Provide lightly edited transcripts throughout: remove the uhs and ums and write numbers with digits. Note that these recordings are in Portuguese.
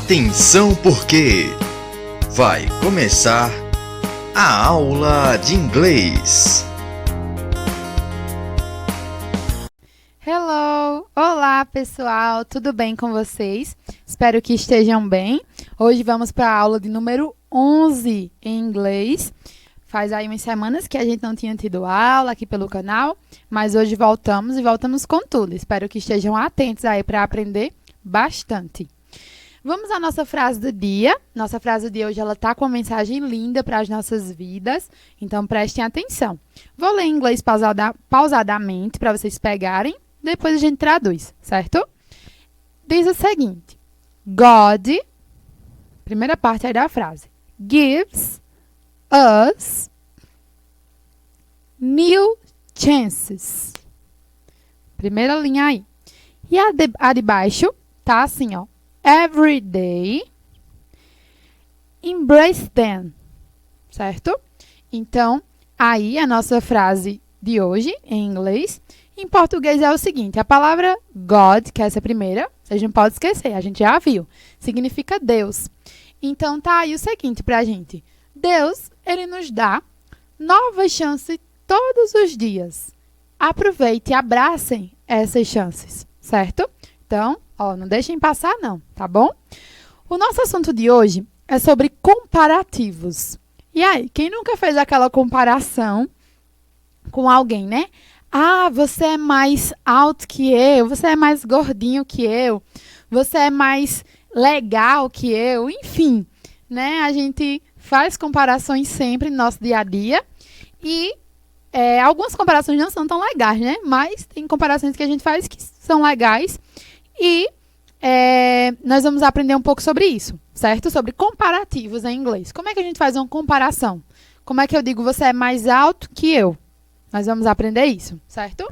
Atenção porque vai começar a aula de inglês. Hello! Olá, pessoal! Tudo bem com vocês? Espero que estejam bem. Hoje vamos para a aula de número 11 em inglês. Faz aí umas semanas que a gente não tinha tido aula aqui pelo canal, mas hoje voltamos e voltamos com tudo. Espero que estejam atentos aí para aprender bastante. Vamos à nossa frase do dia. Nossa frase de hoje, ela tá com uma mensagem linda para as nossas vidas, então prestem atenção. Vou ler em inglês pausadamente para vocês pegarem, depois a gente traduz, certo? Diz o seguinte: God, primeira parte aí da frase, gives us new chances. Primeira linha aí. E a de baixo tá assim, ó. Every day, embrace them, certo? Então, aí a nossa frase de hoje, em inglês. Em português é o seguinte, a palavra God, que é essa primeira, vocês não podem esquecer, a gente já viu, significa Deus. Então, tá aí o seguinte pra gente. Deus, ele nos dá novas chances todos os dias. Aproveite e abracem essas chances, certo? Então, ó, não deixem passar não, tá bom? O nosso assunto de hoje é sobre comparativos. E aí, quem nunca fez aquela comparação com alguém, né? Ah, você é mais alto que eu, você é mais gordinho que eu, você é mais legal que eu, enfim, né? A gente faz comparações sempre no nosso dia a dia e algumas comparações não são tão legais, né? Mas tem comparações que a gente faz que são legais e nós vamos aprender um pouco sobre isso, certo? Sobre comparativos em inglês. Como é que a gente faz uma comparação? Como é que eu digo você é mais alto que eu? Nós vamos aprender isso, certo?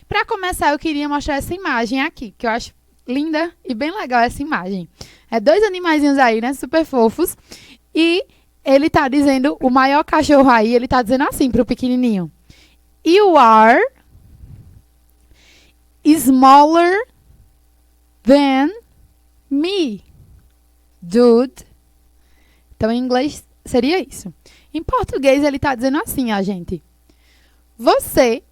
Para começar, eu queria mostrar essa imagem aqui, que eu acho linda e bem legal essa imagem. É dois animaizinhos aí, né? Super fofos. E ele tá dizendo, o maior cachorro aí, ele tá dizendo assim pro pequenininho. You are smaller than me, dude. Então, em inglês, seria isso. Em português, ele tá dizendo assim, ó, gente. Você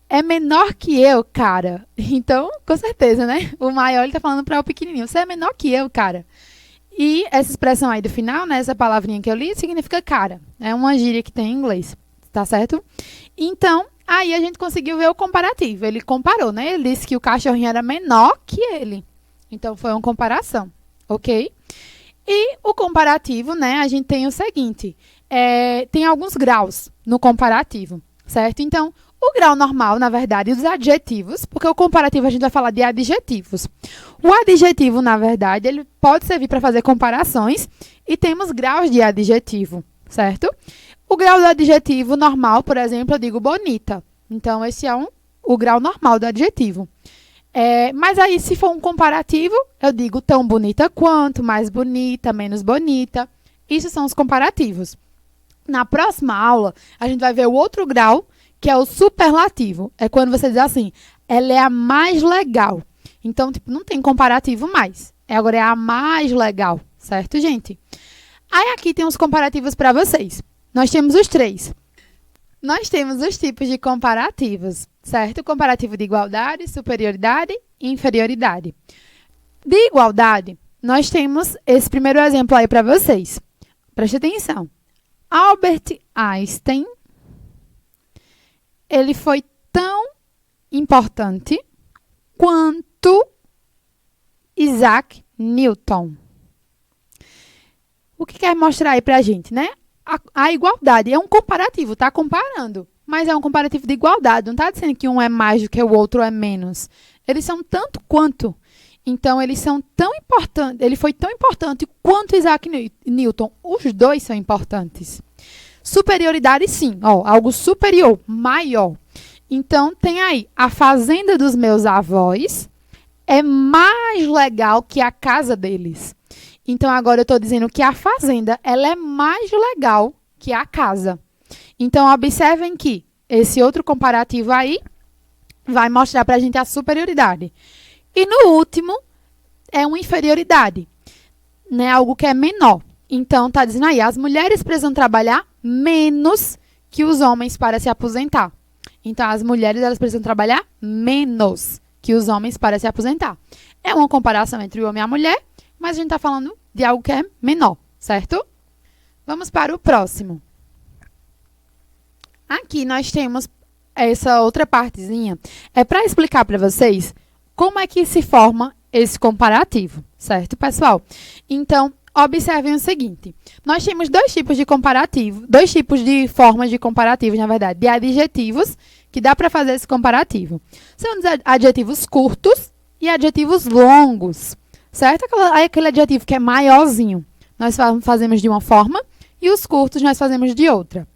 é menor que eu, cara. Então, com certeza, né? O maior, ele tá falando para o pequenininho. Você é menor que eu, cara. E essa expressão aí do final, né? Essa palavrinha que eu li, significa cara. É uma gíria que tem em inglês. Tá certo? Então, aí a gente conseguiu ver o comparativo. Ele comparou, né? Ele disse que o cachorrinho era menor que ele. Então, foi uma comparação. Ok? E o comparativo, né? A gente tem o seguinte. Tem alguns graus no comparativo. Certo? Então, o grau normal, na verdade, os adjetivos, porque o comparativo a gente vai falar de adjetivos. O adjetivo, na verdade, ele pode servir para fazer comparações e temos graus de adjetivo, certo? O grau do adjetivo normal, por exemplo, eu digo bonita. Então, esse é o grau normal do adjetivo. Mas aí, se for um comparativo, eu digo tão bonita quanto, mais bonita, menos bonita. Isso são os comparativos. Na próxima aula, a gente vai ver o outro grau, que é o superlativo. É quando você diz assim, ela é a mais legal. Então, tipo, não tem comparativo mais. Agora é a mais legal, certo, gente? Aí aqui tem os comparativos para vocês. Nós temos os três. Nós temos os tipos de comparativos, certo? Comparativo de igualdade, superioridade e inferioridade. De igualdade, nós temos esse primeiro exemplo aí para vocês. Preste atenção. Albert Einstein, ele foi tão importante quanto Isaac Newton. O que quer mostrar aí pra gente, né? A igualdade é um comparativo, tá comparando, mas é um comparativo de igualdade, não tá dizendo que um é mais do que o outro é menos. Eles são tanto quanto. Então, eles são tão importantes, ele foi tão importante quanto Isaac Newton. Os dois são importantes. Superioridade, sim. Ó, algo superior, maior. Então, tem aí, a fazenda dos meus avós é mais legal que a casa deles. Então, agora eu estou dizendo que a fazenda, ela é mais legal que a casa. Então, observem que esse outro comparativo aí vai mostrar para a gente a superioridade. E no último, é uma inferioridade. né, algo que é menor. Então, tá dizendo aí, as mulheres precisam trabalhar menos que os homens para se aposentar. Então, as mulheres elas precisam trabalhar menos que os homens para se aposentar. É uma comparação entre o homem e a mulher, mas a gente está falando de algo que é menor, certo? Vamos para o próximo. Aqui nós temos essa outra partezinha. É para explicar para vocês como é que se forma esse comparativo, certo, pessoal? Então, observem o seguinte. Nós temos dois tipos de comparativo, dois tipos de formas de comparativos, na verdade, de adjetivos, que dá para fazer esse comparativo. São os adjetivos curtos e adjetivos longos, certo? Aquele adjetivo que é maiorzinho, nós fazemos de uma forma e os curtos nós fazemos de outra.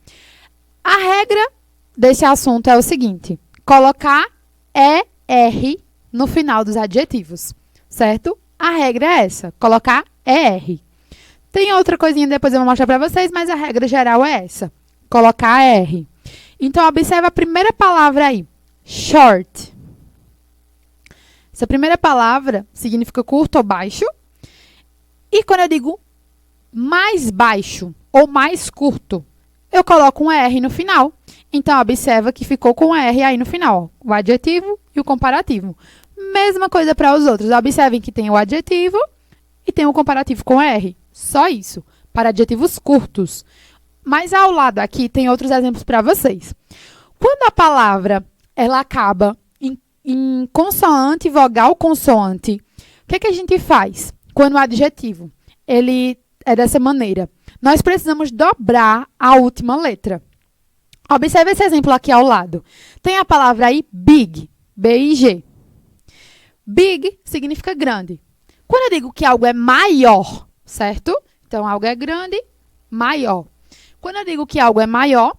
A regra desse assunto é o seguinte, colocar ER no final dos adjetivos, certo? A regra é essa, colocar ER. Tem outra coisinha depois eu vou mostrar para vocês, mas a regra geral é essa, colocar ER. Então, observe a primeira palavra aí, short. Essa primeira palavra significa curto ou baixo. E quando eu digo mais baixo ou mais curto, eu coloco um ER no final. Então, observa que ficou com ER aí no final, ó, o adjetivo e o comparativo. Mesma coisa para os outros. Observem que tem o adjetivo e tem o comparativo com ER. Só isso, para adjetivos curtos. Mas ao lado aqui tem outros exemplos para vocês. Quando a palavra ela acaba em consoante, vogal, consoante, o que a gente faz? Quando o adjetivo ele é dessa maneira, nós precisamos dobrar a última letra. Observe esse exemplo aqui ao lado. Tem a palavra aí big, B-I-G. Big significa grande. Quando eu digo que algo é maior, certo? Então, algo é grande, maior. Quando eu digo que algo é maior,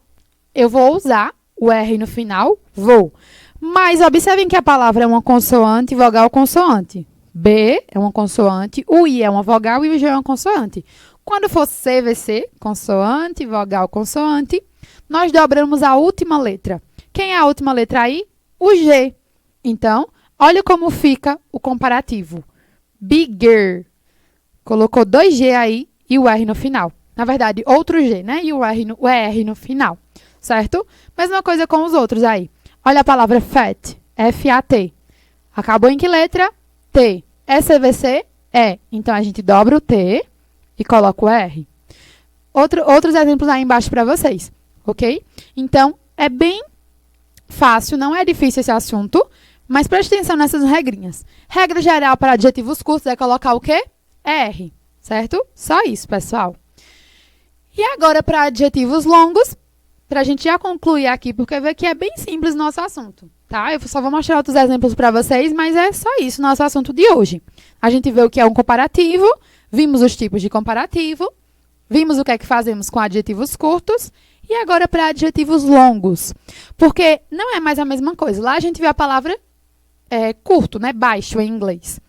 eu vou usar o R no final, vou. Mas observem que a palavra é uma consoante, vogal, consoante. B é uma consoante, o I é uma vogal e o G é uma consoante. Quando for CVC, consoante, vogal, consoante, nós dobramos a última letra. Quem é a última letra aí? O G. Então, olha como fica o comparativo. Bigger. Colocou 2G aí e o R no final. Na verdade, outro G, né? E o R no final, certo? Mesma coisa com os outros aí. Olha a palavra fat, F-A-T. Acabou em que letra? T. É CVC? É. Então, a gente dobra o T e coloca o R. Outros exemplos aí embaixo para vocês, ok? Então, é bem fácil, não é difícil esse assunto, mas preste atenção nessas regrinhas. Regra geral para adjetivos curtos é colocar o quê? R, certo? Só isso, pessoal. E agora, para adjetivos longos, para a gente já concluir aqui, porque vê que é bem simples o nosso assunto, tá? Eu só vou mostrar outros exemplos para vocês, mas é só isso o nosso assunto de hoje. A gente vê o que é um comparativo, vimos os tipos de comparativo, vimos o que é que fazemos com adjetivos curtos, e agora para adjetivos longos, porque não é mais a mesma coisa. Lá a gente vê a palavra curto, né? Baixo em inglês.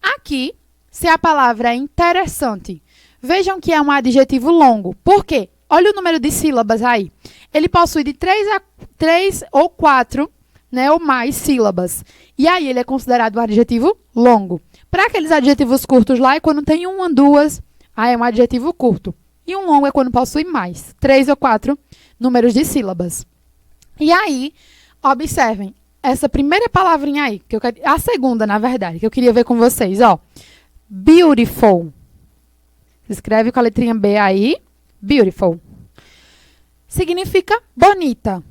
Aqui, se a palavra é interessante, vejam que é um adjetivo longo. Por quê? Olha o número de sílabas aí. Ele possui de 3 ou 4, né, ou mais sílabas. E aí ele é considerado um adjetivo longo. Para aqueles adjetivos curtos lá, é quando tem uma, duas, aí é um adjetivo curto. E um longo é quando possui mais, 3 ou 4 números de sílabas. E aí, observem, essa primeira palavrinha aí, a segunda, na verdade, que eu queria ver com vocês, ó. Beautiful. Se escreve com a letrinha B aí, beautiful. Significa bonita.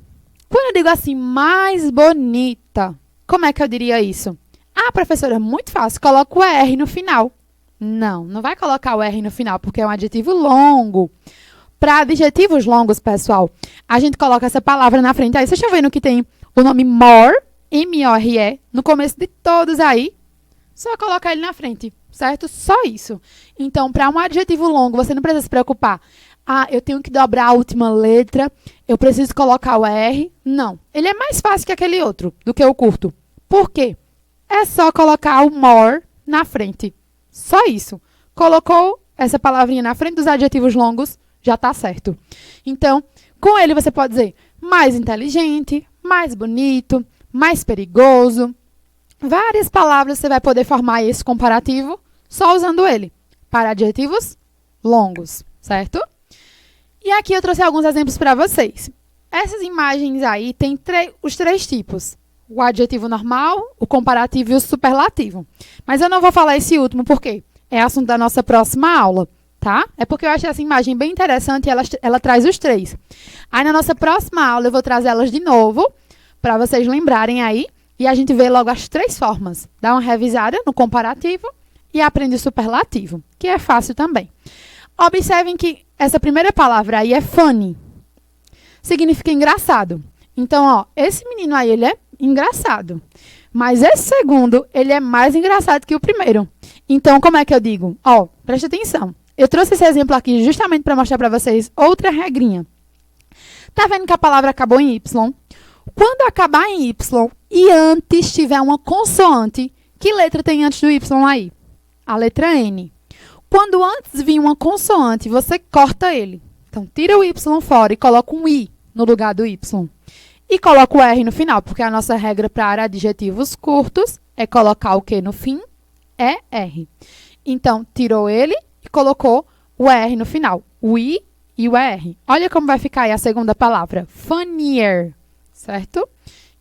Quando eu digo assim, mais bonita, como é que eu diria isso? Ah, professora, é muito fácil, coloca o R no final. Não, não vai colocar o R no final, porque é um adjetivo longo. Para adjetivos longos, pessoal, a gente coloca essa palavra na frente. Aí, vocês estão vendo que tem o nome more, M-O-R-E, no começo de todos aí. Só colocar ele na frente, certo? Só isso. Então, para um adjetivo longo, você não precisa se preocupar. Ah, eu tenho que dobrar a última letra, eu preciso colocar o R. Não, ele é mais fácil que aquele outro, do que o curto. Por quê? É só colocar o more na frente. Só isso. Colocou essa palavrinha na frente dos adjetivos longos, já está certo. Então, com ele você pode dizer mais inteligente, mais bonito, mais perigoso. Várias palavras você vai poder formar esse comparativo só usando ele. para adjetivos longos, certo? E aqui eu trouxe alguns exemplos para vocês. Essas imagens aí tem os três tipos. O adjetivo normal, o comparativo e o superlativo. Mas eu não vou falar esse último porque é assunto da nossa próxima aula, tá? É porque eu achei essa imagem bem interessante e ela traz os três. Aí na nossa próxima aula eu vou trazer elas de novo para vocês lembrarem aí e a gente vê logo as três formas. Dá uma revisada no comparativo e aprende o superlativo, que é fácil também. Observem que essa primeira palavra aí é funny. Significa engraçado. Então, ó, esse menino aí, ele é engraçado. Mas esse segundo, ele é mais engraçado que o primeiro. Então, como é que eu digo? Ó, preste atenção. Eu trouxe esse exemplo aqui justamente para mostrar para vocês outra regrinha. Tá vendo que a palavra acabou em Y? Quando acabar em Y e antes tiver uma consoante, que letra tem antes do Y aí? A letra N. Quando antes vir uma consoante, você corta ele. Então, tira o Y fora e coloca um I no lugar do Y. E coloca o R no final, porque a nossa regra para adjetivos curtos é colocar o que no fim? É R. Então, tirou ele e colocou o R no final. O I e o R. Olha como vai ficar aí a segunda palavra. Funnier. Certo?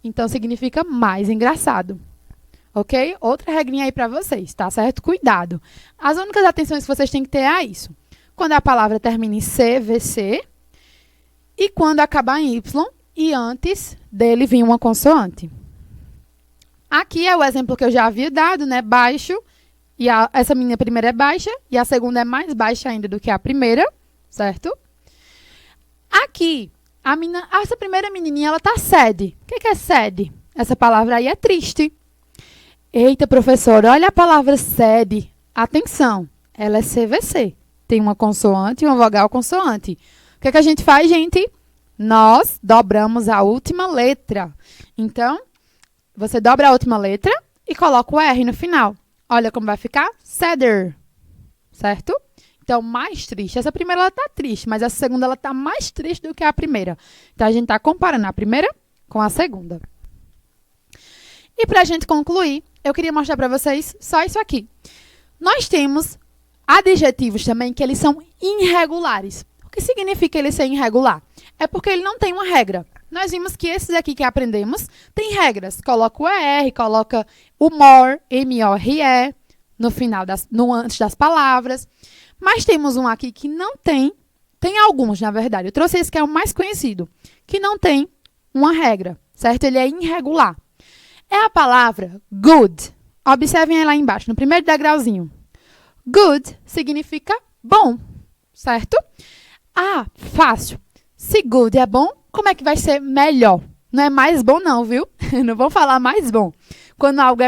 Então, significa mais engraçado. Ok? Outra regrinha aí para vocês, tá certo? Cuidado. As únicas atenções que vocês têm que ter é isso. Quando a palavra termina em C, VC. E quando acabar em Y e antes dele vir uma consoante. Aqui é o exemplo que eu já havia dado, né? Baixo. E essa minha primeira é baixa. E a segunda é mais baixa ainda do que a primeira. Certo? Aqui, essa primeira menininha, ela tá sad. O que é sad? Essa palavra aí é triste. Eita, professora, olha a palavra sad. Atenção, ela é CVC. Tem uma consoante e uma vogal consoante. O que é que a gente faz, gente? Nós dobramos a última letra. Então, você dobra a última letra e coloca o R no final. Olha como vai ficar. Sadder. Certo? Então, mais triste. Essa primeira, ela tá triste, mas essa segunda, ela tá mais triste do que a primeira. Então, a gente tá comparando a primeira com a segunda. E pra gente concluir, eu queria mostrar para vocês só isso aqui. Nós temos adjetivos também que eles são irregulares. O que significa ele ser irregular? É porque ele não tem uma regra. Nós vimos que esses aqui que aprendemos têm regras. Coloca o ER, coloca o more, M-O-R-E, no final, antes das palavras. Mas temos um aqui que não tem, tem alguns, na verdade. Eu trouxe esse que é o mais conhecido, que não tem uma regra, certo? Ele é irregular. É a palavra good. Observem ela aí embaixo, no primeiro degrauzinho. Good significa bom, certo? Ah, fácil. Se good é bom, como é que vai ser melhor? Não é mais bom não, viu? Não vou falar mais bom. Quando algo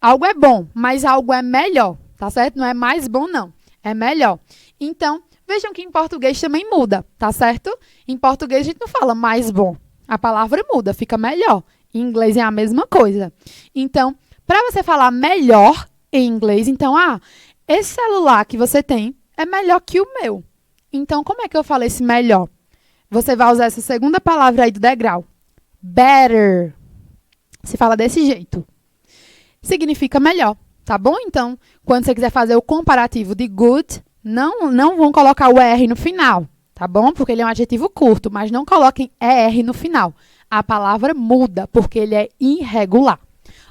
algo é bom, mas algo é melhor, tá certo? Não é mais bom não, é melhor. Então, vejam que em português também muda, tá certo? Em português a gente não fala mais bom. A palavra muda, fica melhor. Em inglês é a mesma coisa. Então, para você falar melhor em inglês, então, esse celular que você tem é melhor que o meu. Então, como é que eu falo esse melhor? Você vai usar essa segunda palavra aí do degrau. Better. Se fala desse jeito. Significa melhor, tá bom? Então, quando você quiser fazer o comparativo de good, não vão colocar o ER no final, tá bom? Porque ele é um adjetivo curto, mas não coloquem ER no final. A palavra muda, porque ele é irregular.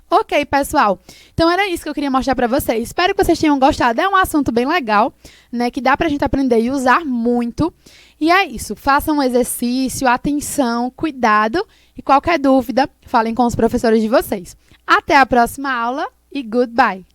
Ok, pessoal. Então, era isso que eu queria mostrar para vocês. Espero que vocês tenham gostado. É um assunto bem legal, né? Que dá pra gente aprender e usar muito. E é isso. Façam um exercício, atenção, cuidado. E qualquer dúvida, falem com os professores de vocês. Até a próxima aula e goodbye!